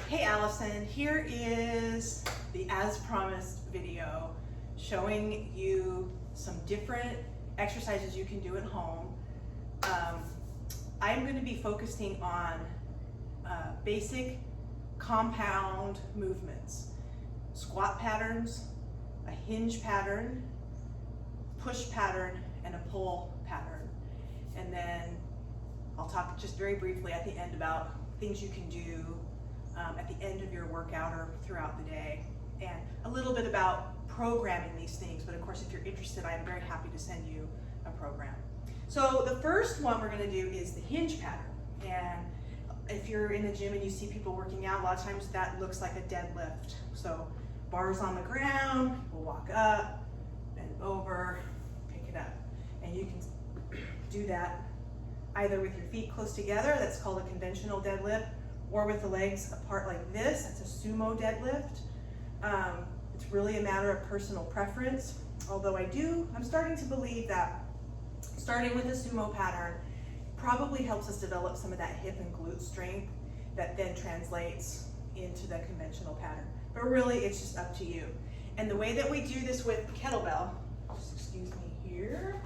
Hey Allison, here is the as promised video showing you some different exercises you can do at home. I'm going to be focusing on basic compound movements, squat patterns, a hinge pattern, push pattern, and a pull pattern. And then I'll talk just very briefly at the end about things you can do at the end of your workout or throughout the day, and a little bit about programming these things. But of course, if you're interested, I'm very happy to send you a program. So the first one we're going to do is the hinge pattern. And if you're in the gym and you see people working out, a lot of times that looks like a deadlift. So bars on the ground, we'll walk up, bend over, pick it up. And you can do that either with your feet close together, that's called a conventional deadlift, or with the legs apart like this, that's a sumo deadlift. It's really a matter of personal preference, although I'm starting to believe that starting with a sumo pattern probably helps us develop some of that hip and glute strength that then translates into the conventional pattern. But really, it's just up to you. And the way that we do this with kettlebell, just excuse me here,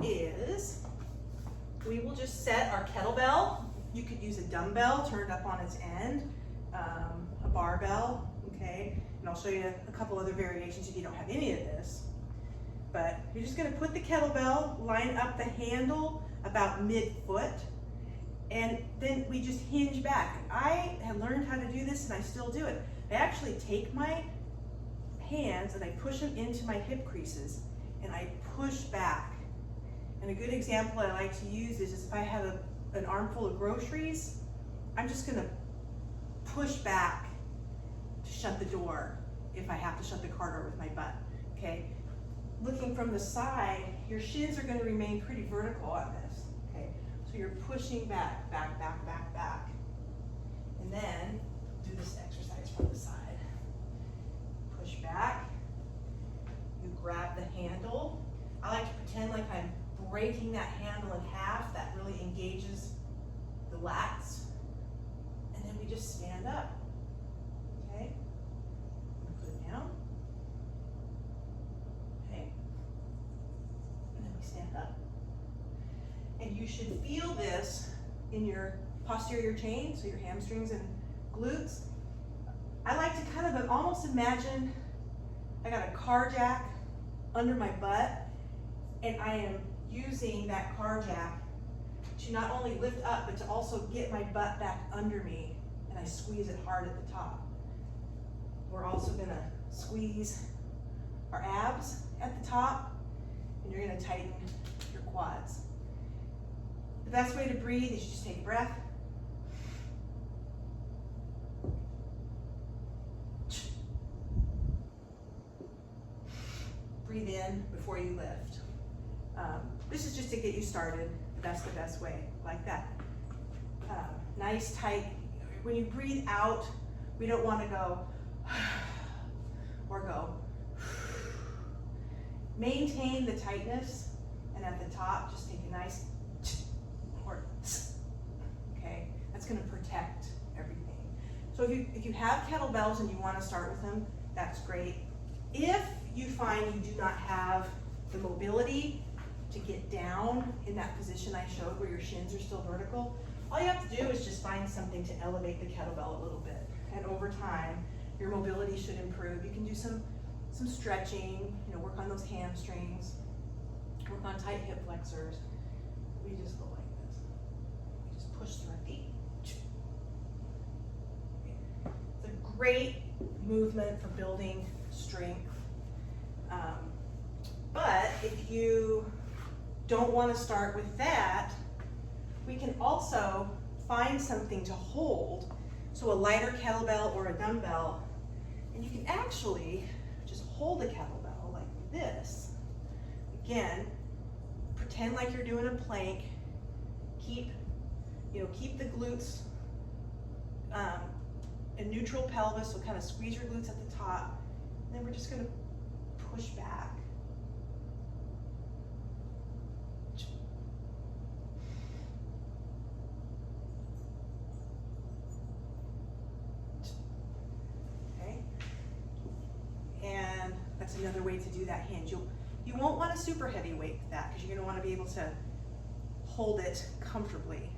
is we will just set our kettlebell. You could use a dumbbell turned up on its end, a barbell, okay? And I'll show you a couple other variations if you don't have any of this. But you're just gonna put the kettlebell, line up the handle about mid-foot, and then we just hinge back. I have learned how to do this and I still do it. I actually take my hands and I push them into my hip creases and I push back. And a good example I like to use is if I have an armful of groceries, I'm just gonna push back to shut the door if I have to shut the car door with my butt, okay? Looking from the side, your shins are gonna remain pretty vertical on this, okay? So you're pushing back, back, back, back, back. And then do this exercise from the side. Push back, you grab the handle. I like to pretend like I'm breaking that handle in half. That really engages the lats. And then we just stand up, okay? Put it down, okay? And then we stand up. And you should feel this in your posterior chain, so your hamstrings and glutes. I like to kind of almost imagine I got a car jack under my butt, and I am using that car jack to not only lift up, but to also get my butt back under me, and I squeeze it hard at the top. We're also gonna squeeze our abs at the top, and you're gonna tighten your quads. The best way to breathe is you just take a breath. Breathe in before you lift. This is just to get you started. That's the best way, like that. Nice, tight. When you breathe out, we don't want to go or go. Maintain the tightness, and at the top, just take a nice or okay. That's going to protect everything. So if you have kettlebells and you want to start with them, that's great. If you find you do not have the mobility to get down in that position I showed where your shins are still vertical, all you have to do is just find something to elevate the kettlebell a little bit. And over time, your mobility should improve. You can do some stretching, work on those hamstrings, work on tight hip flexors. We just go like this. We just push through our feet. It's a great movement for building strength. But if you don't want to start with that, we can also find something to hold. So a lighter kettlebell or a dumbbell, and you can actually just hold a kettlebell like this. Again, pretend like you're doing a plank. Keep the glutes in neutral pelvis, so kind of squeeze your glutes at the top. And then we're just going to push back. another way to do that hinge. You won't want a super heavy weight with that because you're gonna wanna be able to hold it comfortably.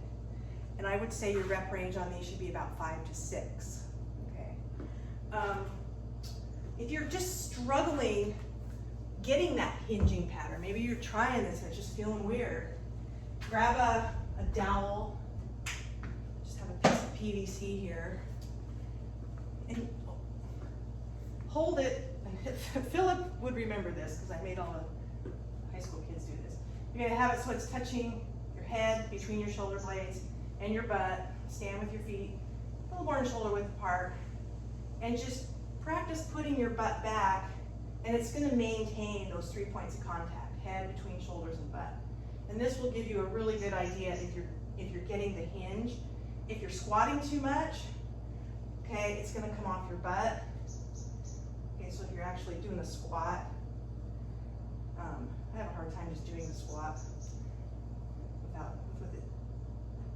And I would say your rep range on these should be about 5 to 6, okay? If you're just struggling getting that hinging pattern, maybe you're trying this and it's just feeling weird, grab a dowel, just have a piece of PVC here, and hold it. Philip would remember this because I made all the high school kids do this. You're gonna have it so it's touching your head between your shoulder blades and your butt. Stand with your feet a little more than shoulder width apart, and just practice putting your butt back, and it's gonna maintain those 3 points of contact, head between shoulders and butt. And this will give you a really good idea if you're getting the hinge. If you're squatting too much, okay, it's gonna come off your butt. Okay, so if you're actually doing a squat, I have a hard time just doing the squat with it,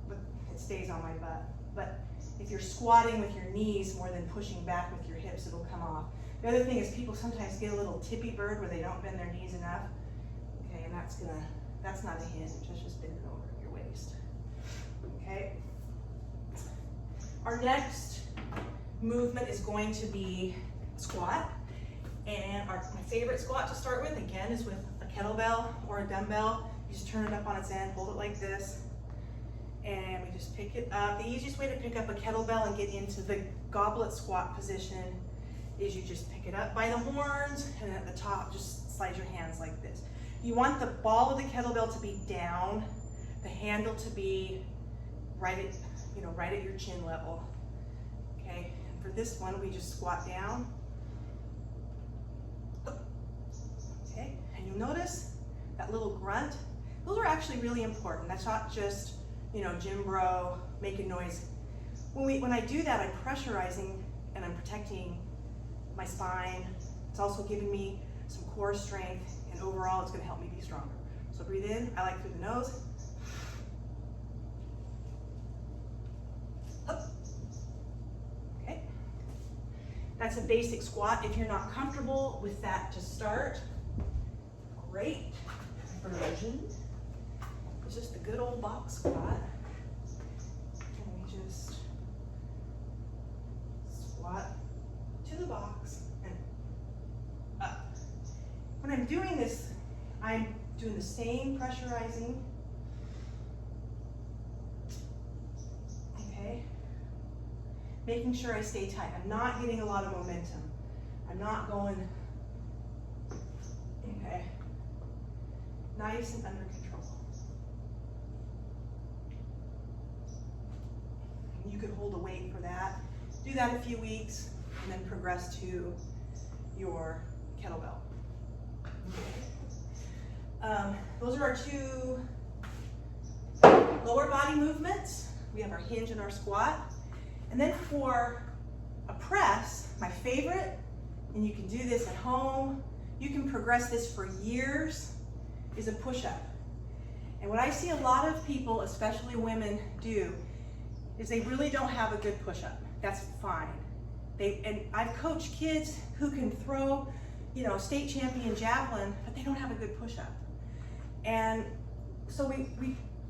but it stays on my butt. But if you're squatting with your knees more than pushing back with your hips, it'll come off. The other thing is people sometimes get a little tippy bird where they don't bend their knees enough. Okay, and that's not a hinge, it's just bending over your waist. Okay. Our next movement is going to be squat. And my favorite squat to start with, again, is with a kettlebell or a dumbbell. You just turn it up on its end, hold it like this, and we just pick it up. The easiest way to pick up a kettlebell and get into the goblet squat position is you just pick it up by the horns, and at the top, just slide your hands like this. You want the ball of the kettlebell to be down, the handle to be right at your chin level. Okay, and for this one, we just squat down. Okay, and you'll notice that little grunt. Those are actually really important. That's not just, gym bro making noise. When I do that, I'm pressurizing and I'm protecting my spine. It's also giving me some core strength, and overall it's gonna help me be stronger. So breathe in, I like through the nose. Up. Okay. That's a basic squat. If you're not comfortable with that to start, great version. It's just a good old box squat. And we just squat to the box and up. When I'm doing this, I'm doing the same pressurizing. Okay. Making sure I stay tight. I'm not getting a lot of momentum. I'm not going, okay. Nice and under control. You could hold a weight for that. Do that a few weeks and then progress to your kettlebell. Those are our two lower body movements. We have our hinge and our squat. And then for a press, my favorite, and you can do this at home, you can progress this for years, is a push-up. And what I see a lot of people, especially women, do is they really don't have a good push-up. That's fine. And I've coached kids who can throw, state champion javelin, but they don't have a good push-up. And so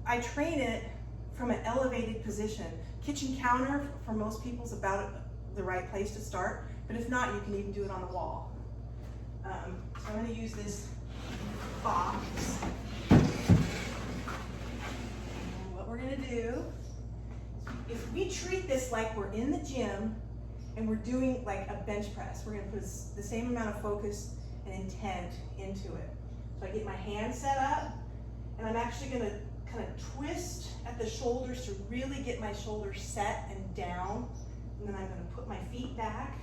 I train it from an elevated position. Kitchen counter for most people is about the right place to start, but if not, you can even do it on the wall. So I'm going to use this box. And what we're going to do, if we treat this like we're in the gym and we're doing like a bench press, we're going to put the same amount of focus and intent into it. So I get my hand set up, and I'm actually going to kind of twist at the shoulders to really get my shoulders set and down. And then I'm going to put my feet back,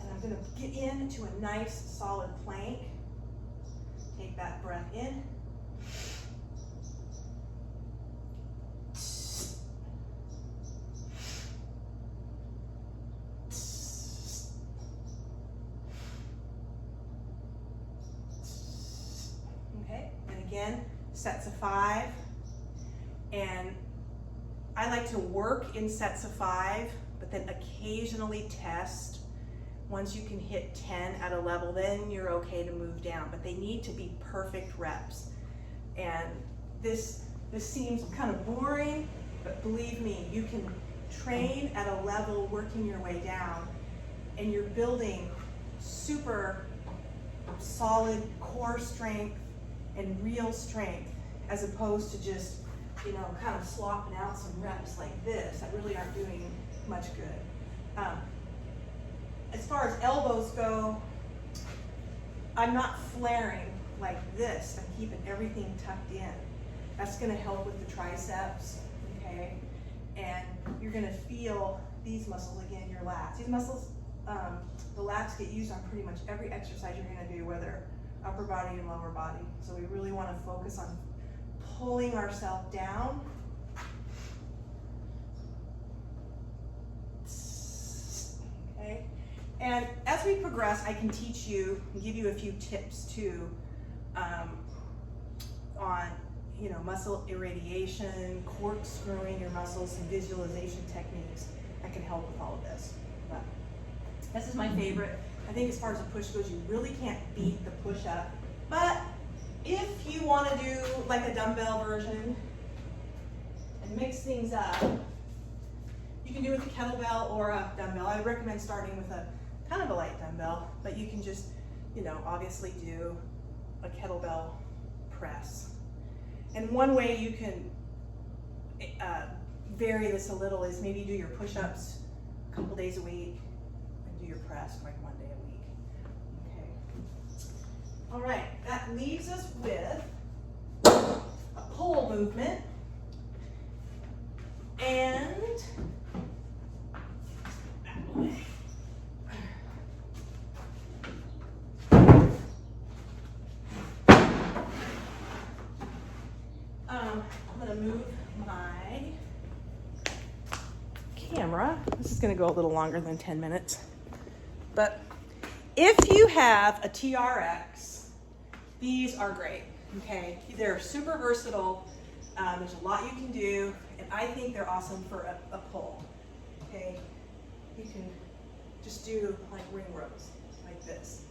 and I'm going to get into a nice solid plank. Take that breath in. Okay, and again, sets of 5. And I like to work in sets of 5, but then occasionally test Once you can hit 10 at a level, then you're okay to move down, but they need to be perfect reps. And this seems kind of boring, but believe me, you can train at a level working your way down, and you're building super solid core strength and real strength, as opposed to just, you know, kind of slopping out some reps like this that really aren't doing much good. As far as elbows go, I'm not flaring like this. I'm keeping everything tucked in. That's gonna help with the triceps, okay? And you're gonna feel these muscles again, your lats. These muscles, the lats get used on pretty much every exercise you're gonna do, whether upper body or lower body. So we really wanna focus on pulling ourselves down. Okay. And as we progress, I can teach you and give you a few tips too on, you know, muscle irradiation, corkscrewing your muscles, and visualization techniques that can help with all of this. But this is my favorite. I think as far as the push goes, you really can't beat the push-up. But if you want to do like a dumbbell version and mix things up, you can do it with a kettlebell or a dumbbell. I would recommend starting with a kind of a light dumbbell, but you can just, you know, obviously do a kettlebell press. And one way you can vary this a little is maybe do your push-ups a couple days a week and do your press like 1 day a week. Okay. All right, that leaves us with a pull movement. And that way. I'm gonna move my camera. This is gonna go a little longer than 10 minutes. But if you have a TRX, these are great, okay? They're super versatile. There's a lot you can do, and I think they're awesome for a pull, okay? You can just do like ring rows, like this.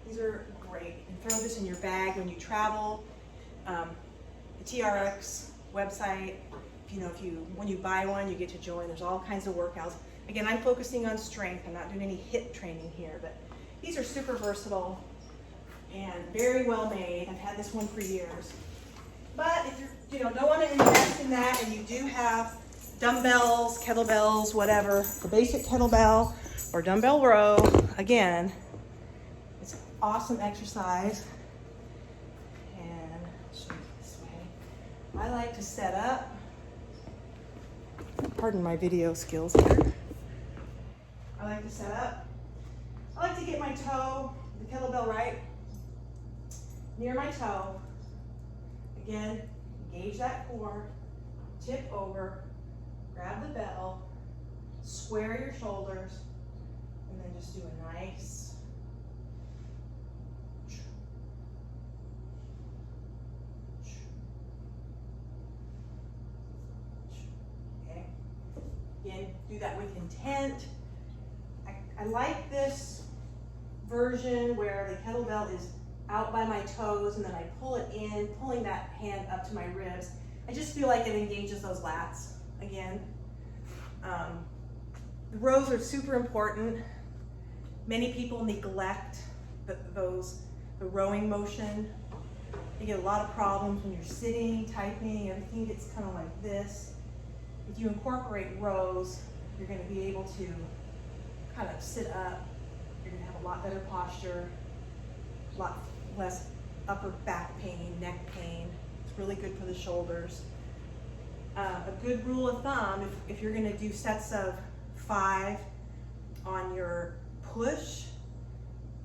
These are great. You can throw this in your bag when you travel. The TRX website, you know, when you buy one, you get to join. There's all kinds of workouts. Again, I'm focusing on strength. I'm not doing any HIIT training here, but these are super versatile and very well made. I've had this one for years. But if you don't want to invest in that, and you do have dumbbells, kettlebells, whatever, the basic kettlebell or dumbbell row, again, it's an awesome exercise. And I'll show you this way. I like to set up, pardon my video skills here. I like to set up. I like to get my toe, the kettlebell right near my toe. Again, engage that core, tip over, grab the bell, square your shoulders, and then just do a nice okay. Again, do that with intent. I like this version where the kettlebell is out by my toes and then I pull it in, pulling that hand up to my ribs. I just feel like it engages those lats again. The rows are super important. Many people neglect the rowing motion. You get a lot of problems when you're sitting, typing, everything gets kind of like this. If you incorporate rows, you're going to be able to kind of sit up. You're going to have a lot better posture, a lot less upper back pain, neck pain. It's really good for the shoulders. A good rule of thumb, if you're going to do sets of 5 on your push,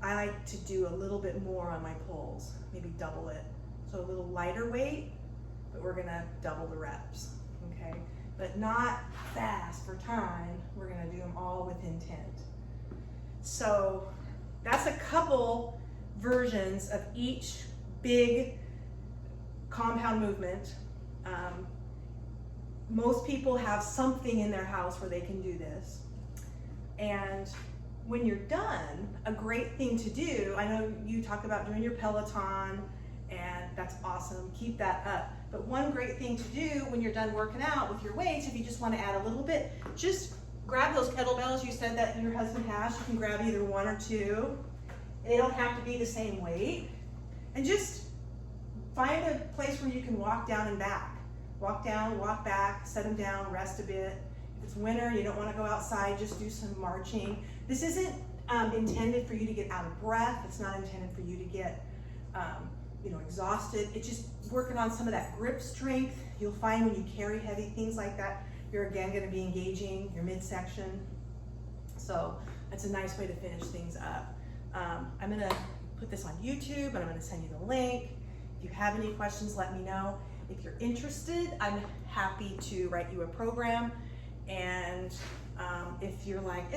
I like to do a little bit more on my pulls, maybe double it. So a little lighter weight, but we're going to double the reps, okay? But not fast for time. We're going to do them all with intent. So that's a couple versions of each big compound movement. Most people have something in their house where they can do this. And when you're done, a great thing to do, I know you talk about doing your Peloton, and that's awesome, keep that up. But one great thing to do when you're done working out with your weights, if you just want to add a little bit, just grab those kettlebells you said that your husband has. You can grab either one or two. They don't have to be the same weight. And just find a place where you can walk down and back. Walk down, walk back, set them down, rest a bit. If it's winter, you don't want to go outside, just do some marching. This isn't intended for you to get out of breath. It's not intended for you to get exhausted. It's just working on some of that grip strength. You'll find when you carry heavy things like that, you're again going to be engaging your midsection. So that's a nice way to finish things up. I'm going to put this on YouTube and I'm going to send you the link. If you have any questions, let me know. If you're interested, I'm happy to write you a program. And if you're like,